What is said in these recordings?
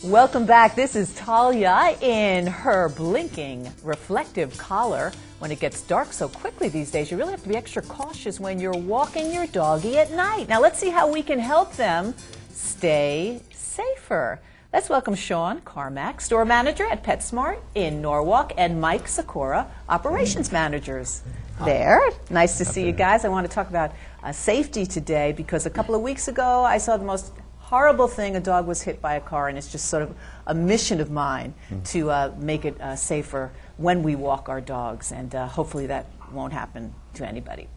Welcome back. This is Talia in her blinking reflective collar. When it gets dark so quickly these days, you really have to be extra cautious when you're walking your doggie at night. Now let's see how we can help them stay safer. Let's welcome Sean Carmack, store manager at PetSmart in Norwalk, and Mike Sikora, operations managers there. Nice to see you guys. I want to talk about safety today because a couple of weeks ago I saw the most horrible thing. A dog was hit by a car, and it's just sort of a mission of mine to make it safer when we walk our dogs, and hopefully that won't happen to anybody.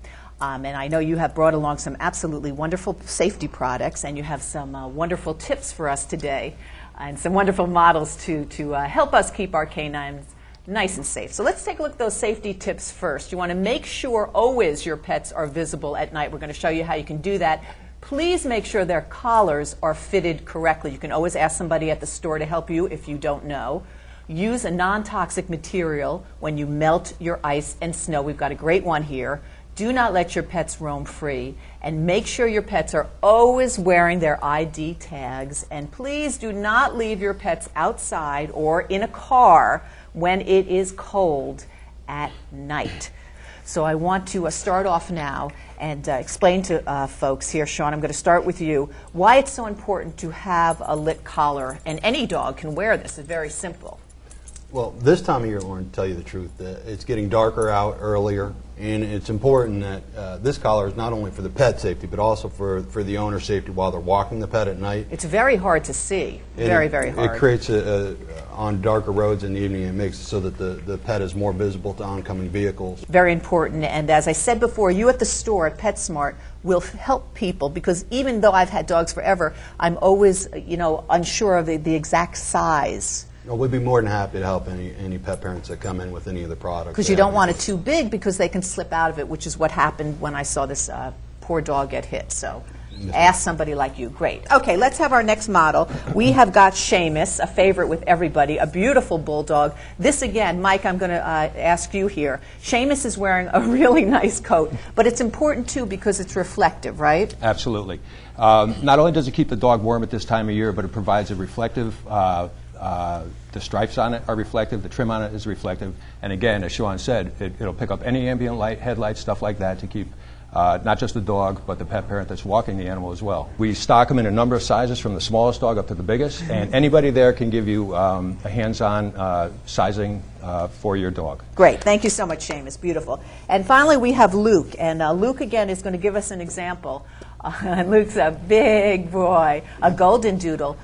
And I know you have brought along some absolutely wonderful safety products, and you have some wonderful tips for us today, and some wonderful models to help us keep our canines nice and safe. So let's take a look at those safety tips first. You want to make sure always your pets are visible at night. We're going to show you how you can do that. Please make sure their collars are fitted correctly. You can always ask somebody at the store to help you if you don't know. Use a non-toxic material when you melt your ice and snow. We've got a great one here. Do not let your pets roam free, and make sure your pets are always wearing their ID tags. And please do not leave your pets outside or in a car when it is cold at night. So I want to start off now and explain to folks here. Sean, I'm going to start with you, why it's so important to have a lit collar, and any dog can wear this. It's very simple. Well, this time of year, Lauren, to tell you the truth, it's getting darker out earlier, and it's important that this collar is not only for the pet safety, but also for the owner's safety while they're walking the pet at night. It's very hard to see, very hard. It creates, on darker roads in the evening, it makes it so that the pet is more visible to oncoming vehicles. Very important, and as I said before, you at the store at PetSmart will help people, because even though I've had dogs forever, I'm always, unsure of the exact size. Well, we'd be more than happy to help any pet parents that come in with any of the products. Because you don't want it too big, because they can slip out of it, which is what happened when I saw this poor dog get hit. So ask somebody like you. Great. Okay, let's have our next model. We have got Seamus, a favorite with everybody, a beautiful bulldog. This again, Mike, I'm going to ask you here. Seamus is wearing a really nice coat, but it's important too because it's reflective, right? Absolutely. Not only does it keep the dog warm at this time of year, but it provides a reflective the stripes on it are reflective, the trim on it is reflective, and again, as Sean said, it'll pick up any ambient light, headlights, stuff like that to keep not just the dog, but the pet parent that's walking the animal as well. We stock them in a number of sizes from the smallest dog up to the biggest, and anybody there can give you a hands-on sizing for your dog. Great. Thank you so much, Seamus. Beautiful. And finally, we have Luke, and Luke again is going to give us an example. Luke's a big boy, a golden doodle.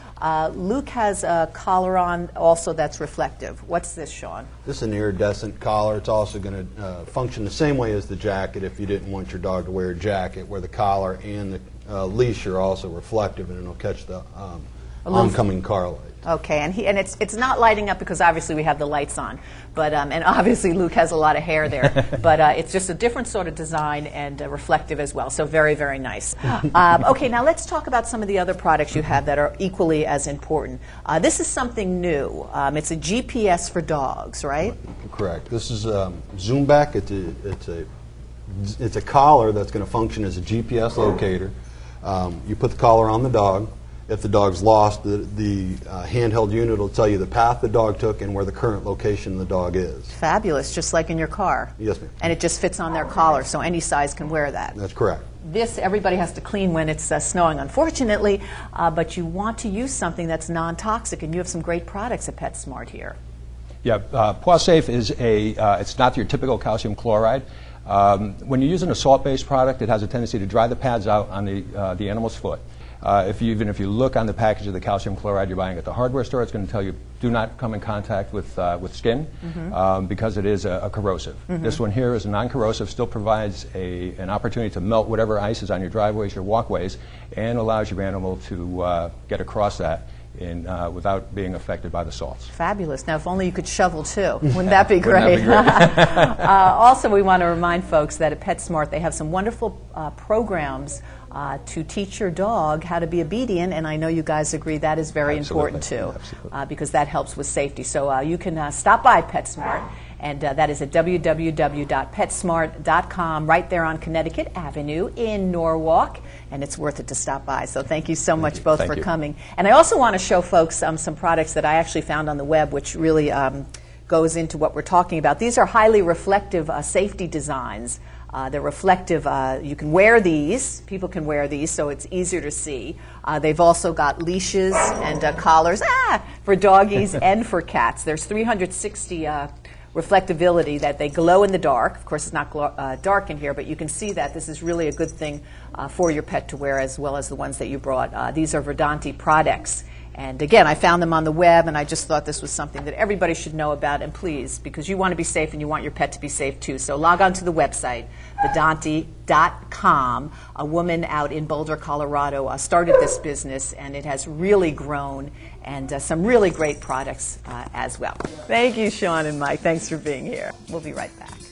Luke has a collar on also that's reflective. What's this, Sean? This is an iridescent collar. It's also going to function the same way as the jacket if you didn't want your dog to wear a jacket, where the collar and the leash are also reflective, and it'll catch the oncoming car light. Okay, and it's not lighting up because obviously we have the lights on, but and obviously Luke has a lot of hair there, but it's just a different sort of design and reflective as well. So very, very nice. Okay, now let's talk about some of the other products you have that are equally as important. This is something new. It's a GPS for dogs, right? Correct. This is Zoom Back. It's a collar that's going to function as a GPS locator. You put the collar on the dog. If the dog's lost, the handheld unit will tell you the path the dog took and where the current location of the dog is. Fabulous, just like in your car. Yes, ma'am. And it just fits on their collar, so any size can wear that. That's correct. This, everybody has to clean when it's snowing, unfortunately, but you want to use something that's non-toxic, and you have some great products at PetSmart here. Yeah, Paw Safe is it's not your typical calcium chloride. When you're using a salt-based product, it has a tendency to dry the pads out on the animal's foot. Even if you look on the package of the calcium chloride you're buying at the hardware store, it's going to tell you do not come in contact with skin because it is a corrosive. This one here is a non-corrosive, still provides an opportunity to melt whatever ice is on your driveways, your walkways, and allows your animal to get across that without being affected by the salts. Fabulous. Now, if only you could shovel too. Wouldn't that be great? Wouldn't that be great? Also, we want to remind folks that at PetSmart they have some wonderful programs to teach your dog how to be obedient, and I know you guys agree that is very important too, because that helps with safety. So you can stop by PetSmart And that is at www.petsmart.com, right there on Connecticut Avenue in Norwalk. And it's worth it to stop by. So thank you so much both for coming. And I also want to show folks some products that I actually found on the web, which really goes into what we're talking about. These are highly reflective safety designs. They're reflective. You can wear these. People can wear these, so it's easier to see. They've also got leashes and collars for doggies and for cats. There's 360 reflectivity that they glow in the dark. Of course, it's not dark in here, but you can see that this is really a good thing for your pet to wear, as well as the ones that you brought. These are Vedante products. And again, I found them on the web, and I just thought this was something that everybody should know about. And please, because you want to be safe and you want your pet to be safe too. So log on to the website, Vedante.com. A woman out in Boulder, Colorado started this business, and it has really grown, and some really great products as well. Thank you, Sean and Mike. Thanks for being here. We'll be right back.